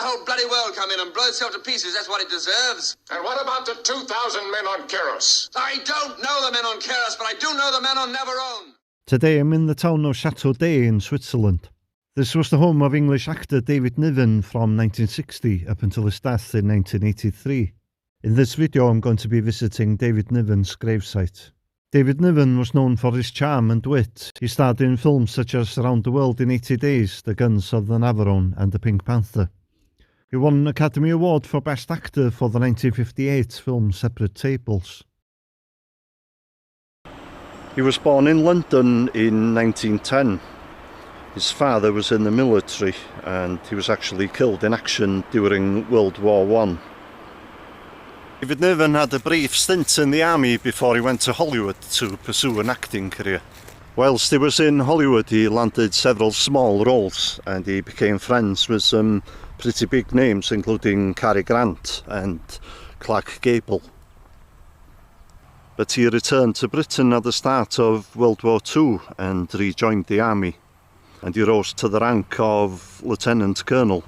whole bloody world come in and blow itself to pieces. That's what it deserves. And what about the 2,000 men on Keros? I don't know the men on Keros, but I do know the men on Navarone. Today I'm in the town of Chateau in Switzerland. This was the home of English actor David Niven from 1960 up until his death in 1983. In this video I'm going to be visiting David Niven's gravesite. David Niven was known for his charm and wit. He starred in films such as Around the World in 80 Days, The Guns of the Navarone and The Pink Panther. He won an Academy Award for Best Actor for the 1958 film Separate Tables. He was born in London in 1910. His father was in the military and he was actually killed in action during World War I. David Niven had a brief stint in the army before he went to Hollywood to pursue an acting career. Whilst he was in Hollywood he landed several small roles and he became friends with some pretty big names including Cary Grant and Clark Gable. But he returned to Britain at the start of World War II and rejoined the army, and he rose to the rank of Lieutenant Colonel.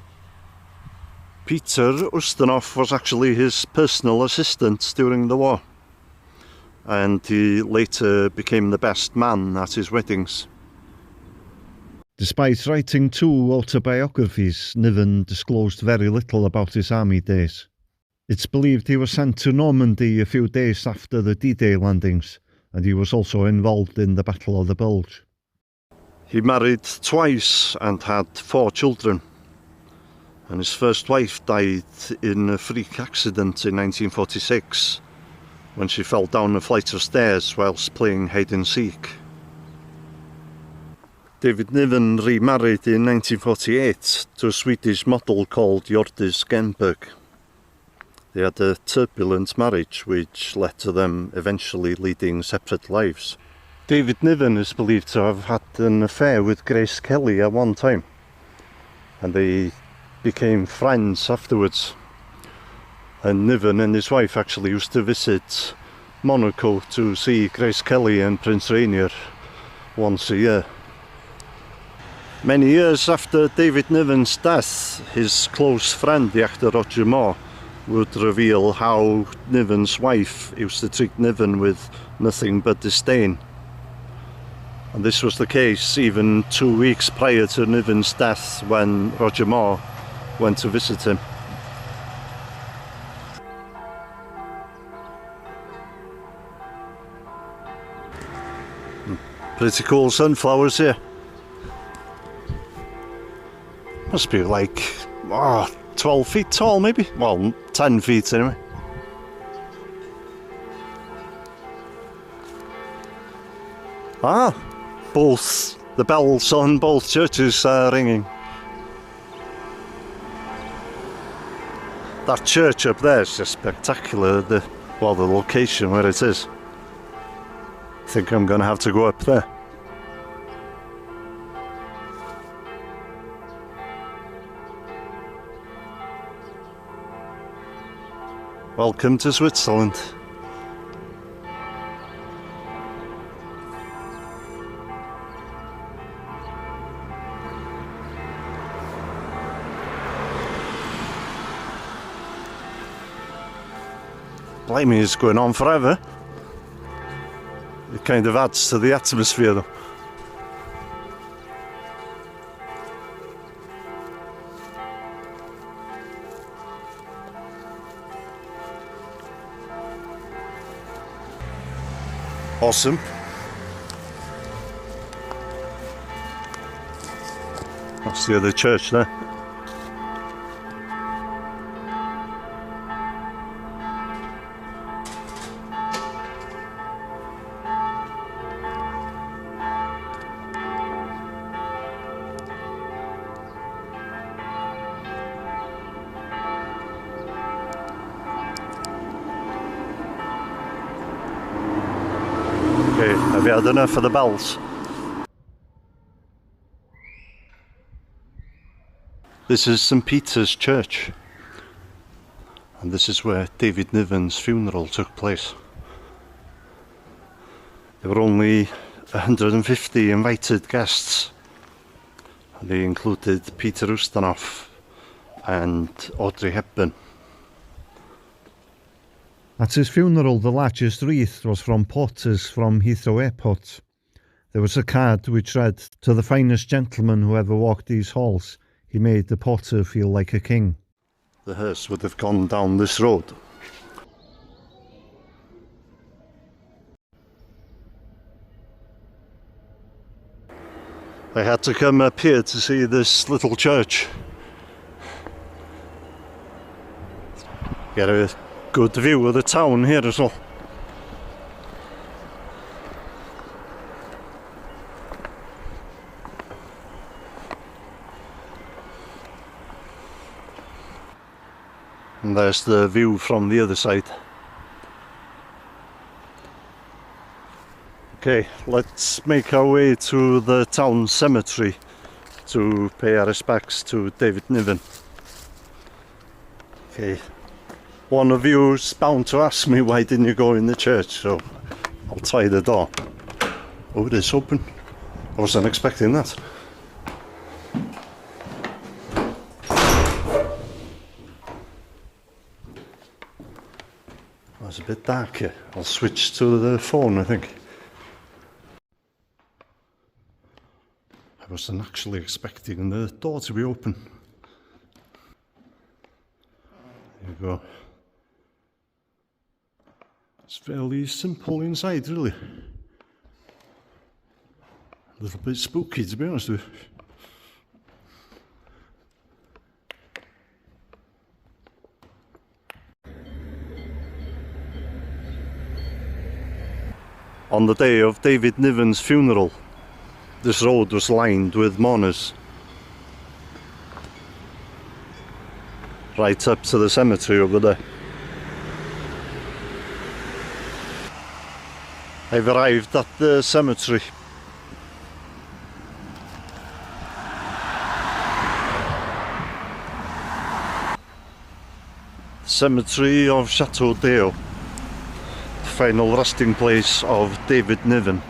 Peter Ustinov was actually his personal assistant during the war, and he later became the best man at his weddings. Despite writing 2 autobiographies, Niven disclosed very little about his army days. It's believed he was sent to Normandy a few days after the D-Day landings, and he was also involved in the Battle of the Bulge. He married twice and had 4 children, and his first wife died in a freak accident in 1946 when she fell down a flight of stairs whilst playing hide-and-seek. David Niven remarried in 1948 to a Swedish model called Hjordis Genberg. They had a turbulent marriage which led to them eventually leading separate lives. David Niven is believed to have had an affair with Grace Kelly at one time, and they became friends afterwards. And Niven and his wife actually used to visit Monaco to see Grace Kelly and Prince Rainier once a year. Many years after David Niven's death, his close friend, the actor Roger Moore, would reveal how Niven's wife used to treat Niven with nothing but disdain. And this was the case even 2 weeks prior to Niven's death when Roger Moore went to visit him. Pretty cool sunflowers here. Must be like 12 feet tall maybe? Well, 10 feet anyway. Both the bells on both churches are ringing. That church up there is just spectacular, the location where it is. I think I'm going to have to go up there. Welcome to Switzerland. Blimey, it's going on forever. It kind of adds to the atmosphere though. Awesome. That's the other church there. Okay, have you had enough of the bells? This is St. Peter's Church, and this is where David Niven's funeral took place. There were only 150 invited guests. They included Peter Ustinov and Audrey Hepburn. At his funeral, the largest wreath was from porters from Heathrow Airport. There was a card which read, "To the finest gentleman who ever walked these halls, he made the porter feel like a king." The hearse would have gone down this road. I had to come up here to see this little church. Get a good view of the town here as well. And there's the view from the other side. Okay, let's make our way to the town cemetery to pay our respects to David Niven. Okay, one of you's bound to ask me why didn't you go in the church, so I'll try the door. Oh, it is open. I wasn't expecting that. Oh, it's a bit dark here. I'll switch to the phone, I think. I wasn't actually expecting the door to be open. There you go. It's fairly simple inside, really. A little bit spooky, to be honest with you. On the day of David Niven's funeral, this road was lined with mourners. Right up to the cemetery over there. I've arrived at the cemetery. Cemetery of Chateau Deo, the final resting place of David Niven.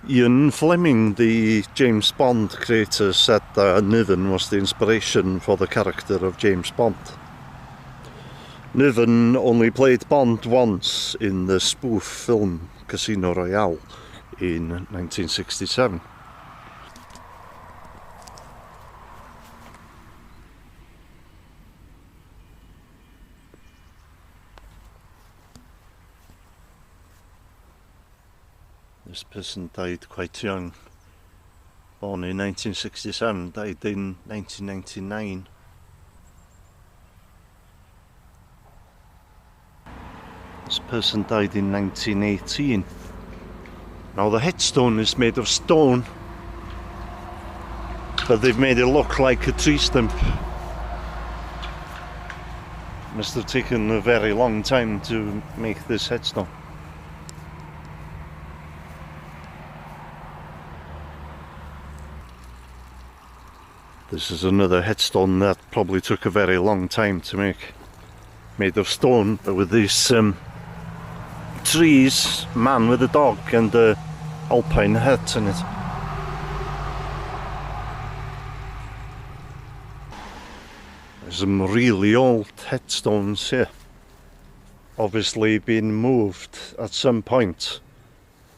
Ian Fleming, the James Bond creator, said that Niven was the inspiration for the character of James Bond. Niven only played Bond once in the spoof film Casino Royale in 1967. This person died quite young. Born in 1967, died in 1999. This person died in 1918. Now the headstone is made of stone, but they've made it look like a tree stump. Must have taken a very long time to make this headstone. This is another headstone that probably took a very long time to make. Made of stone, but with these trees, man with a dog and a alpine hat in it. There's some really old headstones here. Obviously been moved at some point.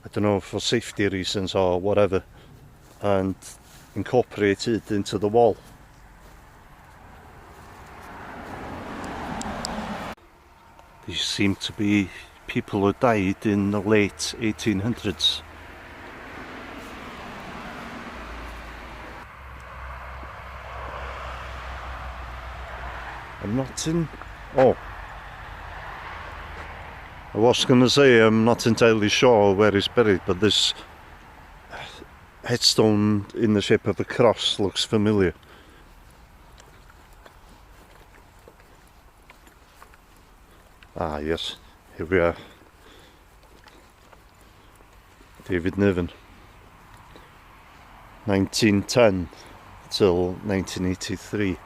I don't know, for safety reasons or whatever. And incorporated into the wall. These seem to be people who died in the late 1800s. I'm not in... Oh. I was going to say I'm not entirely sure where he's buried, but this headstone in the shape of a cross looks familiar. Ah yes, here we are. David Niven. 1910 till 1983.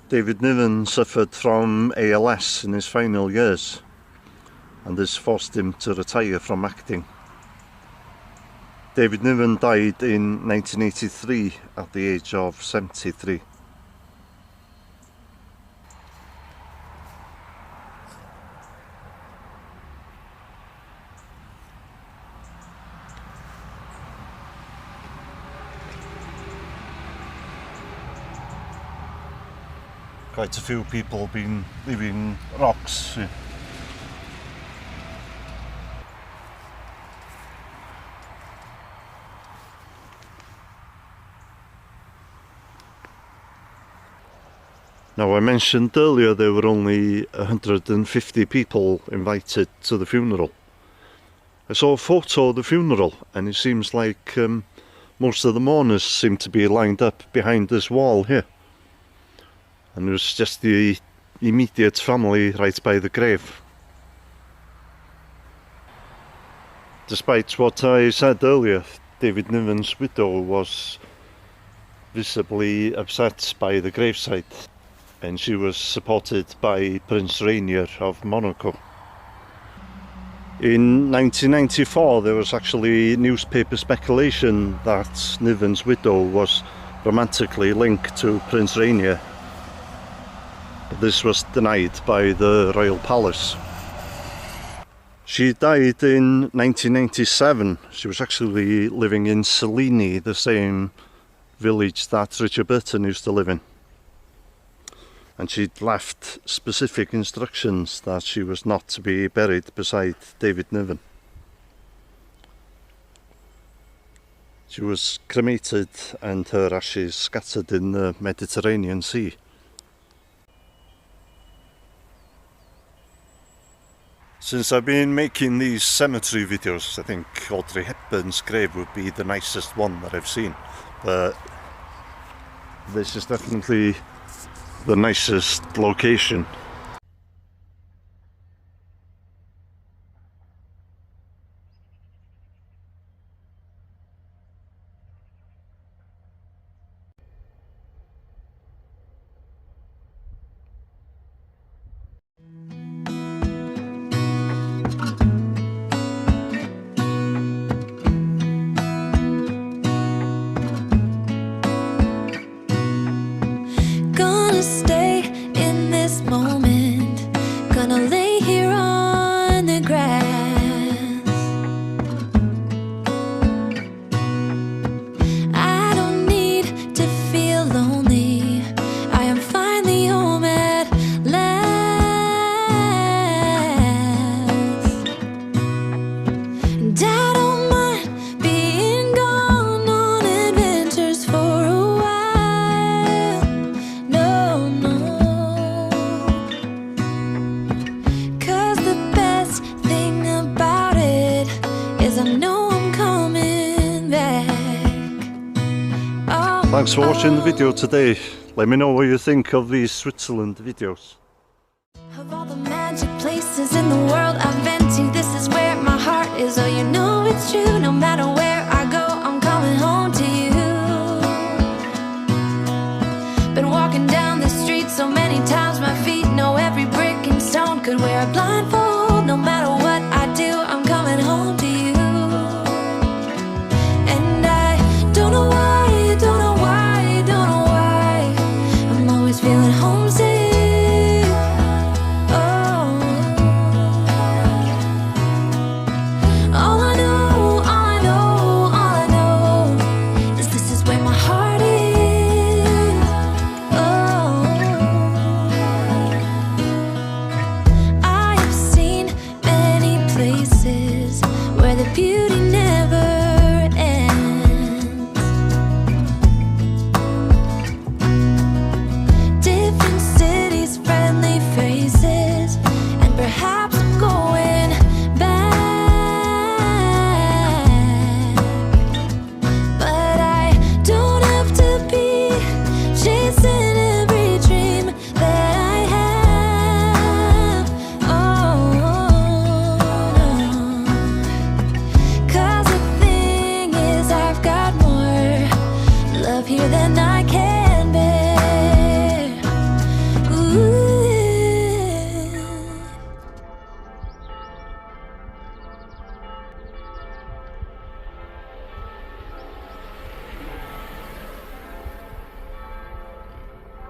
David Niven suffered from ALS in his final years, and this forced him to retire from acting. David Niven died in 1983 at the age of 73. Quite a few people been leaving rocks. Now, I mentioned earlier there were only 150 people invited to the funeral. I saw a photo of the funeral, and it seems like most of the mourners seem to be lined up behind this wall here. And it was just the immediate family right by the grave. Despite what I said earlier, David Niven's widow was visibly upset by the gravesite, and she was supported by Prince Rainier of Monaco. In 1994 there was actually newspaper speculation that Niven's widow was romantically linked to Prince Rainier. This was denied by the Royal Palace. She died in 1997. She was actually living in Cellini, the same village that Richard Burton used to live in. And she'd left specific instructions that she was not to be buried beside David Niven. She was cremated and her ashes scattered in the Mediterranean Sea. Since I've been making these cemetery videos, I think Audrey Hepburn's grave would be the nicest one that I've seen. But this is definitely the nicest location. Stay in this moment, gonna lay here on the grass. I don't need to feel lonely, I am finally home at last. And I don't mind being gone on adventures for a while. No, no, 'cause the best thing about it is I know I'm coming back. Oh, Thanks for watching the video today. Let me know what you think of these Switzerland videos. of all the magic places in the world I've been to, this is where my heart is. Oh, you know it's true, no matter where I go, I'm coming home to you. Been walking down the street so many times, my feet know every brick and stone. Could wear a blindfold